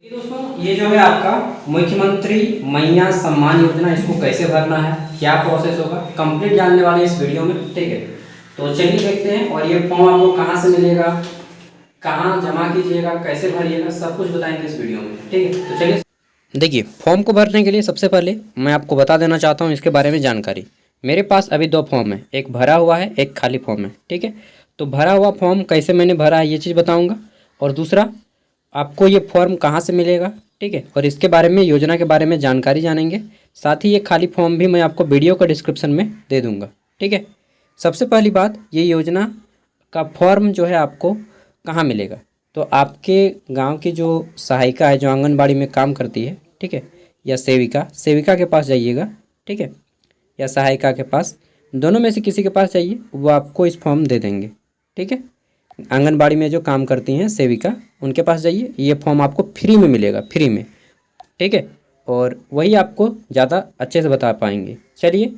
देखिए दोस्तों, ये जो है आपका मुख्यमंत्री मैया सम्मान योजना, इसको कैसे भरना है, क्या प्रोसेस होगा, कंप्लीट जानने वाले इस वीडियो में। ठीक है, तो चलिए देखते हैं। और ये फॉर्म आपको कहाँ से मिलेगा, कहाँ जमा कीजिएगा, कैसे भरिएगा, सब कुछ बताएंगे इस वीडियो में। ठीक है, तो चलिए देखिए। फॉर्म को भरने के लिए सबसे पहले मैं आपको बता देना चाहता हूँ इसके बारे में जानकारी। मेरे पास अभी दो फॉर्म है, एक भरा हुआ है, एक खाली फॉर्म है। ठीक है, तो भरा हुआ फॉर्म कैसे मैंने भरा है ये चीज़ बताऊँगा, और दूसरा आपको ये फॉर्म कहाँ से मिलेगा। ठीक है, और इसके बारे में, योजना के बारे में जानकारी जानेंगे। साथ ही ये खाली फॉर्म भी मैं आपको वीडियो का डिस्क्रिप्शन में दे दूँगा। ठीक है, सबसे पहली बात, ये योजना का फॉर्म जो है आपको कहाँ मिलेगा, तो आपके गांव की जो सहायिका है, जो आंगनबाड़ी में काम करती है, ठीक है, या सेविका के पास जाइएगा। ठीक है, या सहायिका के पास, दोनों में से किसी के पास जाइए, वो आपको इस फॉर्म दे देंगे। ठीक है, आंगनबाड़ी में जो काम करती हैं सेविका, उनके पास जाइए, ये फॉर्म आपको फ्री में मिलेगा, फ्री में। ठीक है, और वही आपको ज़्यादा अच्छे से बता पाएंगे। चलिए,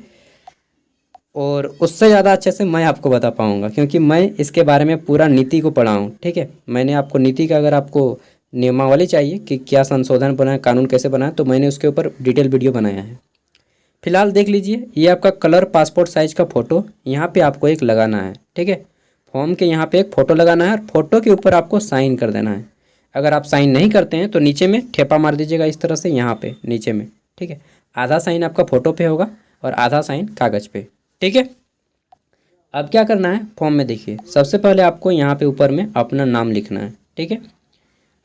और उससे ज़्यादा अच्छे से मैं आपको बता पाऊँगा, क्योंकि मैं इसके बारे में पूरा नीति को पढ़ा हूँ। ठीक है, मैंने आपको नीति का, अगर आपको नियमावली चाहिए कि क्या संशोधन बनाए, कानून कैसे बनाए, तो मैंने उसके ऊपर डिटेल वीडियो बनाया है। फिलहाल देख लीजिए, ये आपका कलर पासपोर्ट साइज़ का फ़ोटो यहाँ पे आपको एक लगाना है। ठीक है, फॉर्म के यहाँ पे एक फ़ोटो लगाना है, और फोटो के ऊपर आपको साइन कर देना है। अगर आप साइन नहीं करते हैं तो नीचे में ठेपा मार दीजिएगा इस तरह से, यहाँ पे नीचे में। ठीक है, आधा साइन आपका फ़ोटो पे होगा और आधा साइन कागज़ पे। ठीक है, अब क्या करना है फॉर्म में, देखिए सबसे पहले आपको यहाँ पे ऊपर में अपना नाम लिखना है। ठीक है,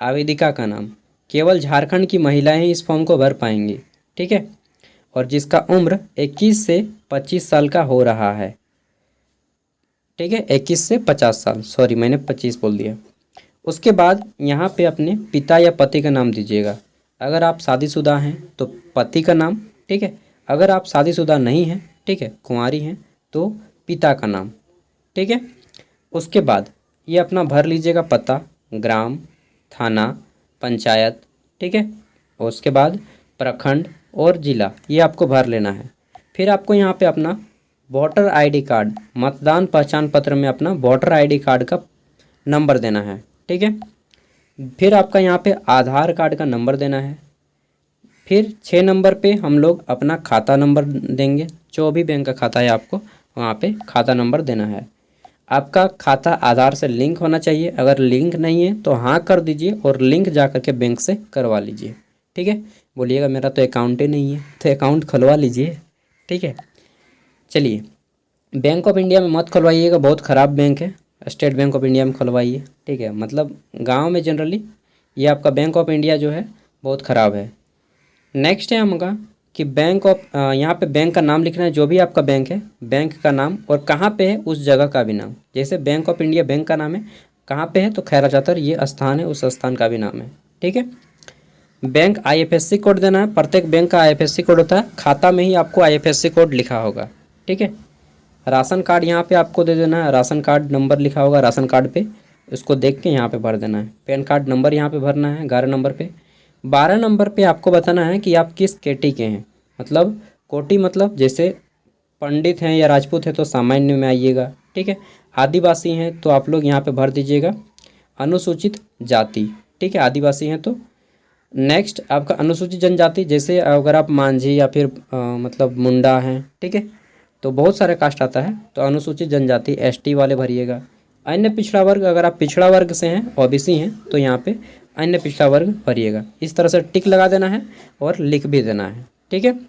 आवेदिका का नाम, केवल झारखंड की महिलाएं ही इस फॉर्म को भर पाएंगी। ठीक है, और जिसका उम्र 21 से 25 साल का हो रहा है। ठीक है, 21 से 50 साल, सॉरी मैंने 25 बोल दिया। उसके बाद यहाँ पे अपने पिता या पति का नाम दीजिएगा। अगर आप शादीशुदा हैं तो पति का नाम। ठीक है, अगर आप शादीशुदा नहीं हैं, ठीक है, कुंवारी हैं, तो पिता का नाम। ठीक है, उसके बाद ये अपना भर लीजिएगा पता, ग्राम, थाना, पंचायत। ठीक है, और उसके बाद प्रखंड और ज़िला, ये आपको भर लेना है। फिर आपको यहाँ पे अपना वोटर आईडी कार्ड, मतदान पहचान पत्र में अपना वोटर आईडी कार्ड का नंबर देना है। ठीक है, फिर आपका यहाँ पे आधार कार्ड का नंबर देना है। फिर 6 नंबर पे हम लोग अपना खाता नंबर देंगे, जो भी बैंक का खाता है आपको वहाँ पे खाता नंबर देना है। आपका खाता आधार से लिंक होना चाहिए, अगर लिंक नहीं है तो हाँ कर दीजिए, और लिंक जा कर के बैंक से करवा लीजिए। ठीक है, बोलिएगा मेरा तो अकाउंट ही नहीं है, तो अकाउंट खुलवा लीजिए। ठीक है, चलिए, बैंक ऑफ इंडिया में मत खुलवाइएगा, बहुत ख़राब बैंक है। स्टेट बैंक ऑफ इंडिया में खुलवाइए। ठीक है, मतलब गांव में जनरली ये आपका बैंक ऑफ इंडिया जो है बहुत ख़राब है। नेक्स्ट है हमका कि बैंक ऑफ, यहाँ पे बैंक का नाम लिखना है, जो भी आपका बैंक है, बैंक का नाम, और कहाँ पे है उस जगह का भी नाम। जैसे बैंक ऑफ इंडिया बैंक का नाम है, कहाँ पे है तो खैरा चातर ये स्थान है, उस स्थान का भी नाम है। ठीक है, बैंक IFSC कोड देना है, प्रत्येक बैंक का IFSC कोड होता है, खाता में ही आपको IFSC कोड लिखा होगा। ठीक है, राशन कार्ड यहाँ पे आपको दे देना है, राशन कार्ड नंबर लिखा होगा राशन कार्ड पे, उसको देख के यहाँ पे भर देना है। पैन कार्ड नंबर यहाँ पे भरना है 11 नंबर पे। 12 नंबर पे आपको बताना है कि आप किस कैटेगरी के हैं, मतलब कोटि, मतलब जैसे पंडित हैं या राजपूत हैं तो सामान्य में आइएगा। ठीक है, आदिवासी हैं तो आप लोग यहाँ पे भर दीजिएगा अनुसूचित जाति। ठीक है, आदिवासी हैं तो। नेक्स्ट आपका अनुसूचित जनजाति, जैसे अगर आप मांझी या फिर मतलब मुंडा हैं, ठीक है, तो बहुत सारे कास्ट आता है, तो अनुसूचित जनजाति ST वाले भरिएगा। अन्य पिछड़ा वर्ग, अगर आप पिछड़ा वर्ग से हैं, OBC हैं, तो यहाँ पे अन्य पिछड़ा वर्ग भरिएगा। इस तरह से टिक लगा देना है और लिख भी देना है। ठीक है,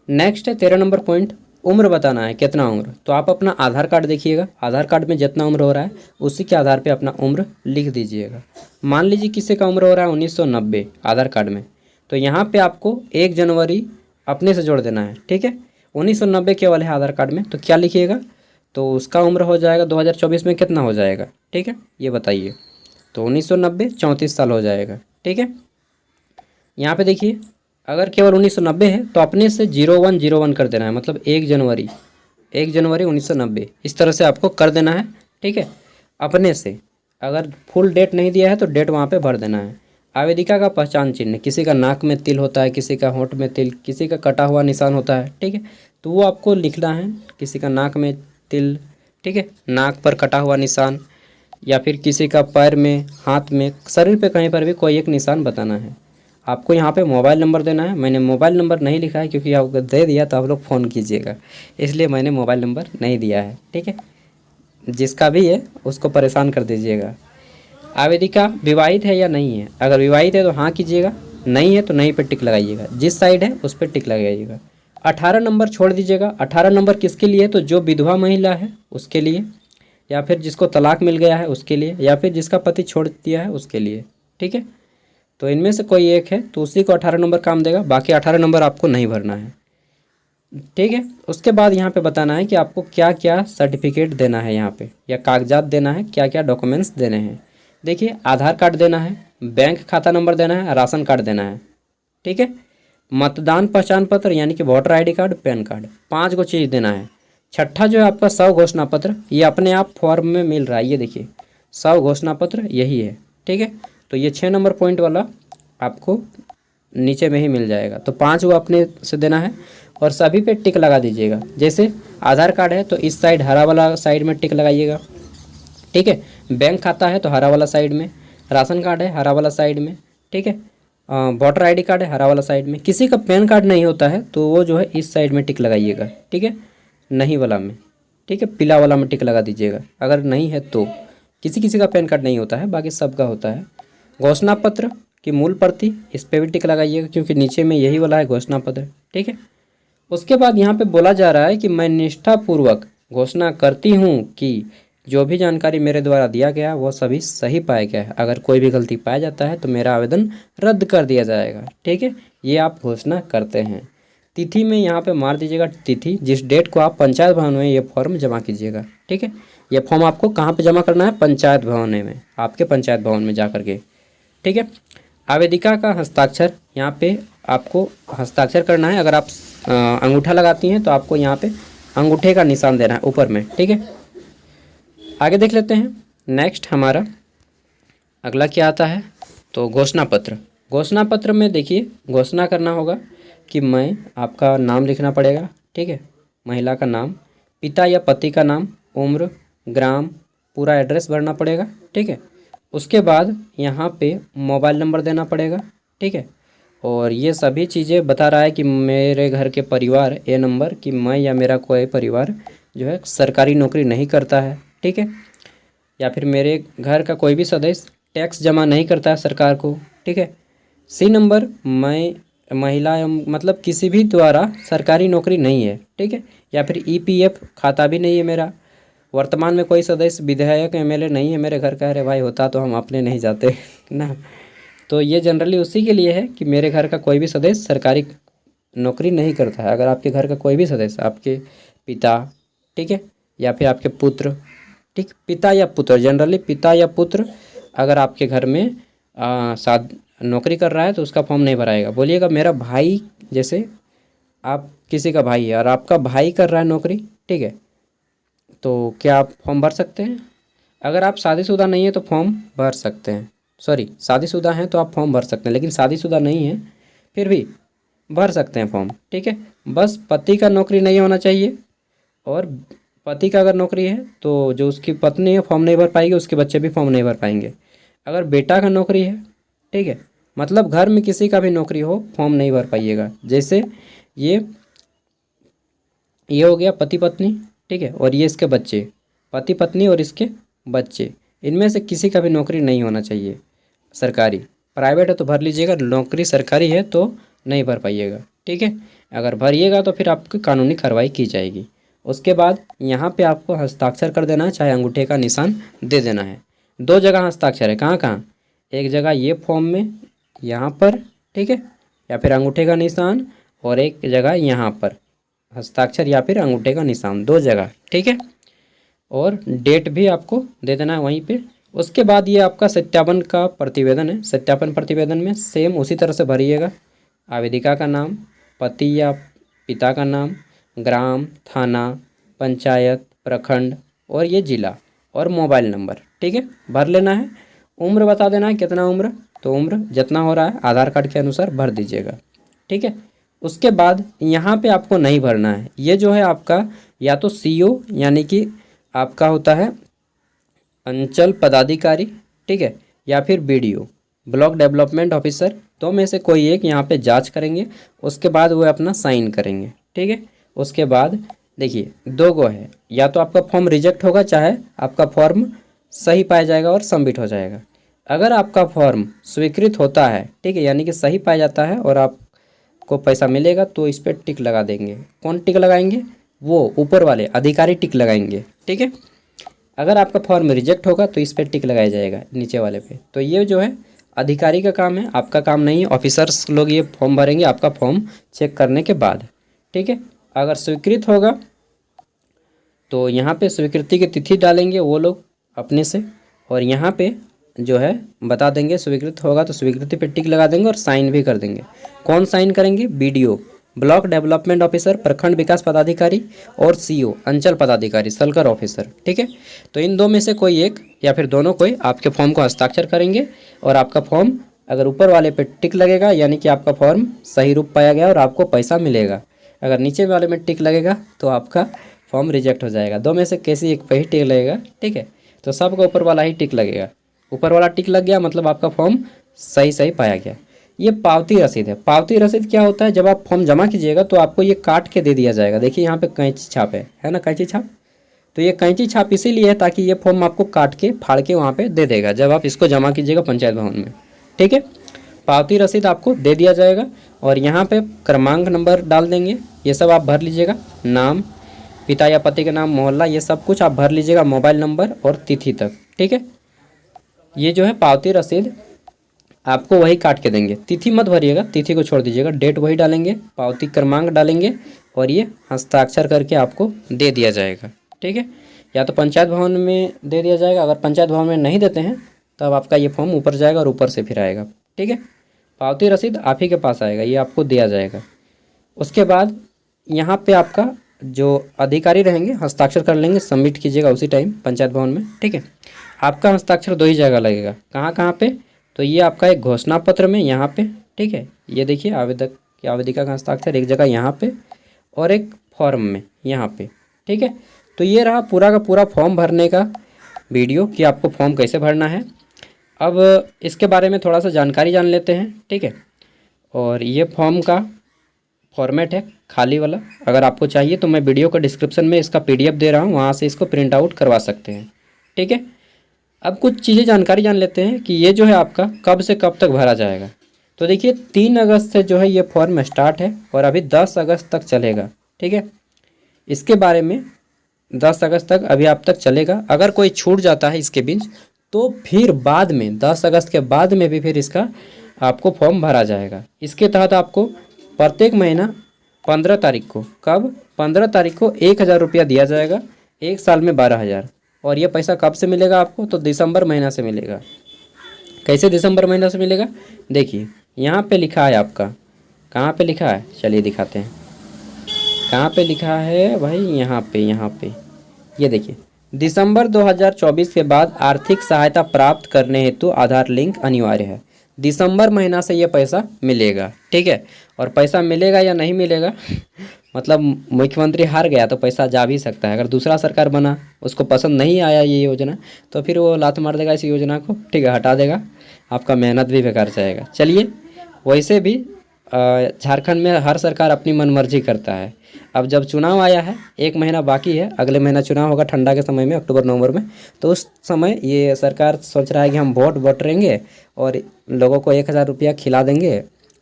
नेक्स्ट है 13 नंबर पॉइंट, उम्र बताना है, कितना उम्र। तो आप अपना आधार कार्ड देखिएगा, आधार कार्ड में जितना उम्र हो रहा है उसी के आधार पे अपना उम्र लिख दीजिएगा। मान लीजिए किसी का उम्र हो रहा है 1990 आधार कार्ड में, तो यहाँ पे आपको 1 जनवरी अपने से जोड़ देना है। ठीक है, 1990 केवल है आधार कार्ड में, तो क्या लिखिएगा, तो उसका उम्र हो जाएगा 2024 में कितना हो जाएगा। ठीक है, ये बताइए, तो 1990 34 साल हो जाएगा। ठीक है, यहाँ पे देखिए, अगर केवल 1990 है तो अपने से 0101 कर देना है, मतलब 1 जनवरी 1990, इस तरह से आपको कर देना है। ठीक है, अपने से। अगर फुल डेट नहीं दिया है तो डेट वहाँ पे भर देना है। आवेदिका का पहचान चिन्ह, किसी का नाक में तिल होता है, किसी का होंठ में तिल, किसी का कटा हुआ निशान होता है। ठीक है, तो वो आपको लिखना है, किसी का नाक में तिल, ठीक है, नाक पर कटा हुआ निशान, या फिर किसी का पैर में, हाथ में, शरीर पे कहीं पर भी कोई एक निशान बताना है। आपको यहाँ पे मोबाइल नंबर देना है। मैंने मोबाइल नंबर नहीं लिखा है क्योंकि आपको दे दिया तो आप लोग फ़ोन कीजिएगा, इसलिए मैंने मोबाइल नंबर नहीं दिया है। ठीक है, जिसका भी है उसको परेशान कर दीजिएगा। आवेदिका विवाहित है या नहीं है? अगर विवाहित है तो हाँ कीजिएगा, नहीं है तो नहीं पे टिक लगाइएगा। जिस साइड है उस पर टिक लगाइएगा। 18 नंबर छोड़ दीजिएगा। 18 नंबर किसके लिए? तो जो विधवा महिला है उसके लिए, या फिर जिसको तलाक मिल गया है उसके लिए, या फिर जिसका पति छोड़ दिया है उसके लिए। ठीक है, तो इनमें से कोई एक है तो उसी को 18 नंबर काम देगा, बाकी 18 नंबर आपको नहीं भरना है। ठीक है, उसके बाद यहाँ पे बताना है कि आपको क्या क्या सर्टिफिकेट देना है यहाँ पे, या कागजात देना है, क्या क्या डॉक्यूमेंट्स देने हैं। देखिए, आधार कार्ड देना है, बैंक खाता नंबर देना है, राशन कार्ड देना है। ठीक है, मतदान पहचान पत्र यानी कि voter ID card, pan card, 5 गो चीज़ देना है। छठा जो है आपका 100 घोषणा पत्र, ये अपने आप फॉर्म में मिल रहा है, ये देखिए 100 घोषणा पत्र यही है। ठीक है, तो ये 6 नंबर पॉइंट वाला आपको नीचे में ही मिल जाएगा, तो 5 वो अपने से देना है और सभी पे टिक लगा दीजिएगा। जैसे आधार कार्ड है तो इस साइड हरा वाला साइड में टिक लगाइएगा। ठीक है, बैंक खाता है तो हरा वाला साइड में, राशन कार्ड है हरा वाला साइड में। ठीक है, वोटर आईडी कार्ड है हरा वाला साइड में। किसी का पैन कार्ड नहीं होता है तो वो जो है इस साइड में टिक लगाइएगा। ठीक है, नहीं वाला में। ठीक है, पीला वाला में टिक लगा दीजिएगा अगर नहीं है तो। किसी किसी का पैन कार्ड नहीं होता है, बाकी सबका होता है। घोषणा पत्र की मूल प्रति, इस पर भी टिक लगाइएगा क्योंकि नीचे में यही वाला है घोषणा पत्र। ठीक है, उसके बाद यहाँ पे बोला जा रहा है कि मैं निष्ठापूर्वक घोषणा करती हूँ कि जो भी जानकारी मेरे द्वारा दिया गया वो सभी सही पाया गया है। अगर कोई भी गलती पाया जाता है तो मेरा आवेदन रद्द कर दिया जाएगा। ठीक है, ये आप घोषणा करते हैं। तिथि में यहाँ पे मार दीजिएगा तिथि, जिस डेट को आप पंचायत भवन में ये फॉर्म जमा कीजिएगा। ठीक है, ये फॉर्म आपको कहाँ पे जमा करना है? पंचायत भवन में, आपके पंचायत भवन में जा करके। ठीक है, आवेदिका का हस्ताक्षर, यहाँ पे आपको हस्ताक्षर करना है। अगर आप अंगूठा लगाती हैं तो आपको यहाँ पे अंगूठे का निशान देना है ऊपर में। ठीक है, आगे देख लेते हैं। नेक्स्ट हमारा अगला क्या आता है, तो घोषणा पत्र। घोषणा पत्र में देखिए घोषणा करना होगा कि मैं, आपका नाम लिखना पड़ेगा। ठीक है, महिला का नाम, पिता या पति का नाम, उम्र, ग्राम, पूरा एड्रेस भरना पड़ेगा। ठीक है, उसके बाद यहाँ पे मोबाइल नंबर देना पड़ेगा। ठीक है, और ये सभी चीज़ें बता रहा है कि मेरे घर के परिवार, ए नंबर, कि मैं या मेरा कोई परिवार जो है सरकारी नौकरी नहीं करता है। ठीक है, या फिर मेरे घर का कोई भी सदस्य टैक्स जमा नहीं करता है सरकार को। ठीक है, सी नंबर, मैं महिला मतलब किसी भी द्वारा सरकारी नौकरी नहीं है। ठीक है, या फिर ईपीएफ खाता भी नहीं है मेरा। वर्तमान में कोई सदस्य विधायक एमएलए नहीं है मेरे घर का। अरे भाई, होता तो हम अपने नहीं जाते ना। तो ये जनरली उसी के लिए है कि मेरे घर का कोई भी सदस्य सरकारी नौकरी नहीं करता है। अगर आपके घर का कोई भी सदस्य, आपके पिता, ठीक है, या फिर आपके पुत्र, ठीक, पिता या पुत्र, जनरली पिता या पुत्र अगर आपके घर में साथ नौकरी कर रहा है तो उसका फॉर्म नहीं भराएगा। बोलिएगा मेरा भाई, जैसे आप किसी का भाई है और आपका भाई कर रहा है नौकरी, ठीक है, तो क्या आप फॉर्म भर सकते हैं? अगर आप शादीशुदा नहीं है तो फॉर्म भर सकते हैं। सॉरी, शादीशुदा हैं तो आप फॉर्म भर सकते हैं, लेकिन शादीशुदा नहीं है फिर भी भर सकते हैं फॉर्म। ठीक है, बस पति का नौकरी नहीं होना चाहिए, और पति का अगर नौकरी है तो जो उसकी पत्नी है फॉर्म नहीं भर पाएगी, उसके बच्चे भी फॉर्म नहीं भर पाएंगे। अगर बेटा का नौकरी है, ठीक है, मतलब घर में किसी का भी नौकरी हो, फॉर्म नहीं भर पाइएगा। जैसे ये हो गया पति पत्नी, ठीक है, और ये इसके बच्चे, पति पत्नी और इसके बच्चे, इनमें से किसी का भी नौकरी नहीं होना चाहिए सरकारी। प्राइवेट है तो भर लीजिएगा, नौकरी सरकारी है तो नहीं भर पाइएगा। ठीक है, अगर भरिएगा तो फिर आपकी कानूनी कार्रवाई की जाएगी। उसके बाद यहाँ पे आपको हस्ताक्षर कर देना है, चाहे अंगूठे का निशान दे देना है। 2 जगह हस्ताक्षर है, कहाँ कहाँ? एक जगह ये फॉर्म में यहाँ पर, ठीक है, या फिर अंगूठे का निशान, और एक जगह यहाँ पर हस्ताक्षर या फिर अंगूठे का निशान, 2 जगह। ठीक है, और डेट भी आपको दे देना है वहीं पे। उसके बाद ये आपका सत्यापन का प्रतिवेदन है। सत्यापन प्रतिवेदन में सेम उसी तरह से भरिएगा। आवेदिका का नाम, पति या पिता का नाम, ग्राम, थाना, पंचायत, प्रखंड, और ये जिला, और मोबाइल नंबर। ठीक है, भर लेना है। उम्र बता देना है, कितना उम्र, तो उम्र जितना हो रहा है आधार कार्ड के अनुसार भर दीजिएगा। ठीक है, उसके बाद यहाँ पे आपको नहीं भरना है, ये जो है आपका या तो सीओ यानी कि आपका होता है अंचल पदाधिकारी, ठीक है, या फिर बीडीओ ब्लॉक डेवलपमेंट ऑफिसर, दो में से कोई एक यहाँ पे जांच करेंगे। उसके बाद वो अपना साइन करेंगे, ठीक है। उसके बाद देखिए दो गो है, या तो आपका फॉर्म रिजेक्ट होगा, चाहे आपका फॉर्म सही पाया जाएगा और सबमिट हो जाएगा। अगर आपका फॉर्म स्वीकृत होता है, ठीक है, यानी कि सही पाया जाता है और आपको पैसा मिलेगा, तो इस पर टिक लगा देंगे। कौन टिक लगाएंगे? वो ऊपर वाले अधिकारी टिक लगाएंगे, ठीक है। अगर आपका फॉर्म रिजेक्ट होगा तो इस पर टिक लगाया जाएगा नीचे वाले पे। तो ये जो है अधिकारी का काम है, आपका काम नहीं है। ऑफिसर्स लोग ये फॉर्म भरेंगे आपका फॉर्म चेक करने के बाद, ठीक है। अगर स्वीकृत होगा तो यहाँ पे स्वीकृति की तिथि डालेंगे वो लोग अपने से, और यहाँ पे जो है बता देंगे स्वीकृत होगा तो स्वीकृति पे टिक लगा देंगे और साइन भी कर देंगे। कौन साइन करेंगे? बीडीओ ब्लॉक डेवलपमेंट ऑफिसर, प्रखंड विकास पदाधिकारी और सीओ अंचल पदाधिकारी सर्कल ऑफिसर, ठीक है। तो इन दो में से कोई एक या फिर दोनों कोई आपके फॉर्म को हस्ताक्षर करेंगे, और आपका फॉर्म अगर ऊपर वाले पे टिक लगेगा यानी कि आपका फॉर्म सही रूप पाया गया और आपको पैसा मिलेगा। अगर नीचे वाले में टिक लगेगा तो आपका फॉर्म रिजेक्ट हो जाएगा। दो में से किसी एक पे ही टिक लगेगा, ठीक है। तो सबको ऊपर वाला ही टिक लगेगा। ऊपर वाला टिक लग गया मतलब आपका फॉर्म सही पाया गया। ये पावती रसीद है। पावती रसीद क्या होता है? जब आप फॉर्म जमा कीजिएगा तो आपको ये काट के दे दिया जाएगा। देखिए यहाँ पे कैंची छाप है ना, कैंची छाप। तो ये कैंची छाप इसीलिए है ताकि ये फॉर्म आपको काट के फाड़ के वहाँ पे दे देगा जब आप इसको जमा कीजिएगा पंचायत भवन में, ठीक है। पावती रसीद आपको दे दिया जाएगा और यहाँ पे क्रमांक नंबर डाल देंगे। ये सब आप भर लीजिएगा, नाम, पिता या पति का नाम, मोहल्ला, ये सब कुछ आप भर लीजिएगा, मोबाइल नंबर और तिथि तक, ठीक है। ये जो है पावती रसीद आपको वही काट के देंगे। तिथि मत भरिएगा, तिथि को छोड़ दीजिएगा, डेट वही डालेंगे, पावती क्रमांक डालेंगे और ये हस्ताक्षर करके आपको दे दिया जाएगा, ठीक है। या तो पंचायत भवन में दे दिया जाएगा। अगर पंचायत भवन में नहीं देते हैं तब आपका ये फॉर्म ऊपर जाएगा और ऊपर से फिर आएगा, ठीक है। पावती रसीद आप ही के पास आएगा, ये आपको दिया जाएगा। उसके बाद यहाँ पे आपका जो अधिकारी रहेंगे हस्ताक्षर कर लेंगे, सबमिट कीजिएगा उसी टाइम पंचायत भवन में, ठीक है। आपका हस्ताक्षर दो ही जगह लगेगा। कहाँ पे? तो ये आपका एक घोषणा पत्र में यहाँ पे, ठीक है। ये देखिए आवेदक या आवेदिका का हस्ताक्षर एक जगह यहाँ पे और एक फॉर्म में यहाँ पे, ठीक है। तो ये रहा पूरा का पूरा फॉर्म भरने का वीडियो कि आपको फॉर्म कैसे भरना है। अब इसके बारे में थोड़ा सा जानकारी जान लेते हैं, ठीक है। और ये फॉर्म का फॉर्मेट है खाली वाला। अगर आपको चाहिए तो मैं वीडियो का डिस्क्रिप्शन में इसका PDF दे रहा हूँ, वहाँ से इसको प्रिंट आउट करवा सकते हैं, ठीक है। अब कुछ चीज़ें जानकारी जान लेते हैं कि ये जो है आपका कब से कब तक भरा जाएगा। तो देखिए 3 अगस्त से जो है ये फॉर्म स्टार्ट है और अभी 10 अगस्त तक चलेगा, ठीक है। इसके बारे में 10 अगस्त तक अभी आप तक चलेगा। अगर कोई छूट जाता है इसके बीच तो फिर बाद में 10 अगस्त के बाद में भी फिर इसका आपको फॉर्म भरा जाएगा। इसके तहत आपको प्रत्येक महीना 15 तारीख को, कब? 15 तारीख को 1000 रुपया दिया जाएगा, एक साल में 12,000। और ये पैसा कब से मिलेगा आपको? तो दिसंबर महीना से मिलेगा। कैसे दिसंबर महीना से मिलेगा? देखिए यहाँ पे लिखा है आपका, कहाँ पे लिखा है? चलिए दिखाते हैं कहाँ पे लिखा है भाई। यहाँ पे ये देखिए, दिसंबर 2024 के बाद आर्थिक सहायता प्राप्त करने हेतु आधार लिंक अनिवार्य है। दिसंबर महीना से ये पैसा मिलेगा, ठीक है। और पैसा मिलेगा या नहीं मिलेगा मतलब मुख्यमंत्री हार गया तो पैसा जा भी सकता है। अगर दूसरा सरकार बना, उसको पसंद नहीं आया ये योजना, तो फिर वो लात मार देगा इस योजना को, ठीक है, हटा देगा, आपका मेहनत भी बेकार जाएगा। चलिए, वैसे भी झारखंड में हर सरकार अपनी मनमर्जी करता है। अब जब चुनाव आया है, 1 महीना बाकी है, अगले महीना चुनाव होगा ठंडा के समय में, अक्टूबर नवंबर में, तो उस समय ये सरकार सोच रहा है कि हम वोट बटोरेंगे और लोगों को 1000 रुपया खिला देंगे,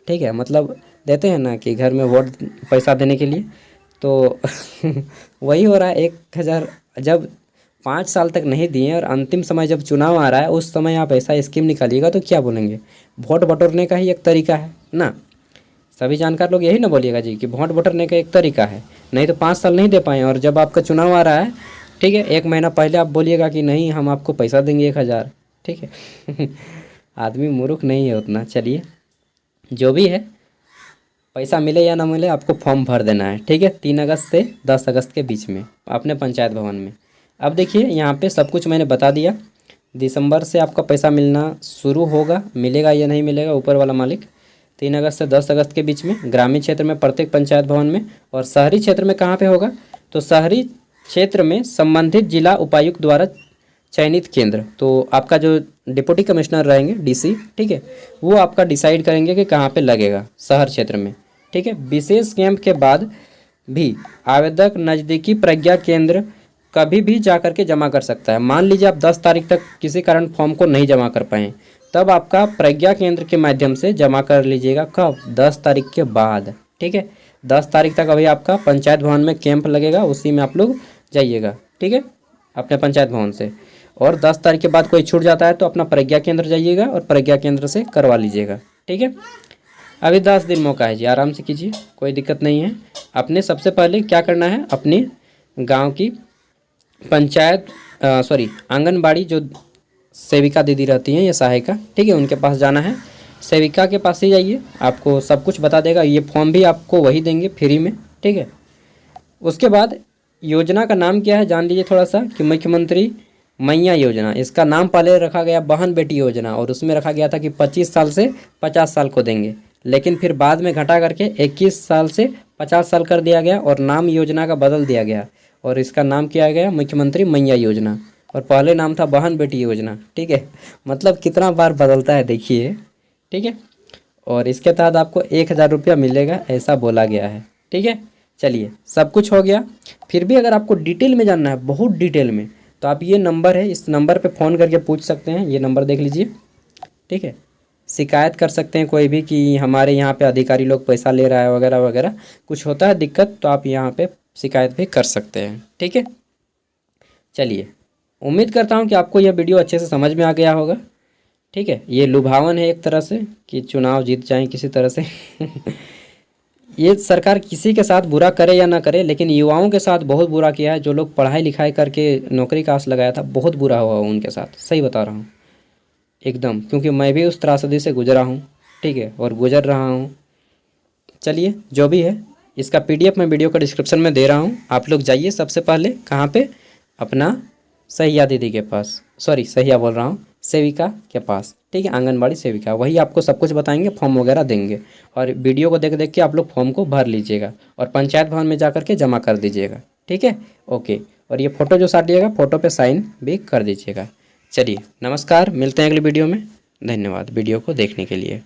ठीक है। मतलब देते हैं ना कि घर में वोट पैसा देने के लिए, तो वही हो रहा है। 1000 जब 5 साल तक नहीं दिए और अंतिम समय जब चुनाव आ रहा है उस समय आप ऐसा स्कीम निकालिएगा तो क्या बोलेंगे? वोट बटोरने का ही एक तरीका है ना। सभी जानकार लोग यही ना बोलिएगा जी कि वोट बटोरने का एक तरीका है, नहीं तो 5 साल नहीं दे पाए। और जब आपका चुनाव आ रहा है, ठीक है, 1 महीना पहले आप बोलिएगा कि नहीं हम आपको पैसा देंगे 1000, ठीक है। आदमी मूर्ख नहीं है उतना। चलिए, जो भी है, पैसा मिले या ना मिले आपको फॉर्म भर देना है, ठीक है। 3 अगस्त से 10 अगस्त के बीच में अपने पंचायत भवन में। अब देखिए यहाँ पे सब कुछ मैंने बता दिया। दिसंबर से आपका पैसा मिलना शुरू होगा, मिलेगा या नहीं मिलेगा ऊपर वाला मालिक। 3 अगस्त से 10 अगस्त के बीच में ग्रामीण क्षेत्र में प्रत्येक पंचायत भवन में, और शहरी क्षेत्र में कहाँ पे होगा? तो शहरी क्षेत्र में संबंधित जिला उपायुक्त द्वारा चयनित केंद्र, तो आपका जो डिप्टी कमिश्नर रहेंगे डीसी, ठीक है, वो आपका डिसाइड करेंगे कि कहाँ पे लगेगा शहर क्षेत्र में, ठीक है। विशेष कैंप के बाद भी आवेदक नज़दीकी प्रज्ञा केंद्र कभी भी जा कर के जमा कर सकता है। मान लीजिए आप 10 तारीख तक किसी कारण फॉर्म को नहीं जमा कर पाए, तब आपका प्रज्ञा केंद्र के माध्यम से जमा कर लीजिएगा। कब? 10 तारीख के बाद, ठीक है। 10 तारीख तक अभी आपका पंचायत भवन में कैंप लगेगा, उसी में आप लोग जाइएगा, ठीक है, अपने पंचायत भवन से। और 10 तारीख के बाद कोई छूट जाता है तो अपना प्रज्ञा केंद्र जाइएगा और प्रज्ञा केंद्र से करवा लीजिएगा, ठीक है। अभी 10 दिन मौका है जी, आराम से कीजिए, कोई दिक्कत नहीं है। अपने सबसे पहले क्या करना है, अपनी गांव की पंचायत आंगनबाड़ी जो सेविका दीदी रहती हैं या सहायिका, ठीक है, उनके पास जाना है। सेविका के पास ही जाइए, आपको सब कुछ बता देगा। ये फॉर्म भी आपको वही देंगे फ्री में, ठीक है। उसके बाद योजना का नाम क्या है जान लीजिए थोड़ा सा, कि मुख्यमंत्री मैया योजना। इसका नाम पहले रखा गया बहन बेटी योजना, और उसमें रखा गया था कि 25 साल से 50 साल को देंगे, लेकिन फिर बाद में घटा करके 21 साल से 50 साल कर दिया गया और नाम योजना का बदल दिया गया, और इसका नाम किया गया मुख्यमंत्री मैया योजना, और पहले नाम था बहन बेटी योजना, ठीक है। मतलब कितना बार बदलता है देखिए, ठीक है। और इसके तहत आपको 1000 रुपया मिलेगा, ऐसा बोला गया है, ठीक है। चलिए, सब कुछ हो गया। फिर भी अगर आपको डिटेल में जानना है, बहुत डिटेल में, तो आप ये नंबर है, इस नंबर पे फ़ोन करके पूछ सकते हैं। ये नंबर देख लीजिए, ठीक है। शिकायत कर सकते हैं कोई भी कि हमारे यहाँ पे अधिकारी लोग पैसा ले रहा है वगैरह वगैरह, कुछ होता है दिक्कत तो आप यहाँ पे शिकायत भी कर सकते हैं, ठीक है। चलिए, उम्मीद करता हूँ कि आपको यह वीडियो अच्छे से समझ में आ गया होगा, ठीक है। ये लुभावन है एक तरह से कि चुनाव जीत जाएं किसी तरह से ये सरकार किसी के साथ बुरा करे या ना करे, लेकिन युवाओं के साथ बहुत बुरा किया है। जो लोग पढ़ाई लिखाई करके नौकरी का आस लगाया था, बहुत बुरा हुआ उनके साथ, सही बता रहा हूँ एकदम, क्योंकि मैं भी उस त्रासदी से गुजरा हूँ, ठीक है, और गुजर रहा हूँ। चलिए, जो भी है, इसका PDF मैं वीडियो का डिस्क्रिप्शन में दे रहा हूँ। आप लोग जाइए सबसे पहले कहाँ पे, अपना सहिया दीदी के पास, सहिया बोल रहा हूँ, सेविका के पास, ठीक है, आंगनबाड़ी सेविका, वही आपको सब कुछ बताएंगे, फॉर्म वगैरह देंगे, और वीडियो को देख देख के आप लोग फॉर्म को भर लीजिएगा और पंचायत भवन में जा कर के जमा कर दीजिएगा, ठीक है, ओके। और ये फ़ोटो जो साट दिएगा, फ़ोटो पे साइन भी कर दीजिएगा। चलिए, नमस्कार, मिलते हैं अगली वीडियो में। धन्यवाद वीडियो को देखने के लिए।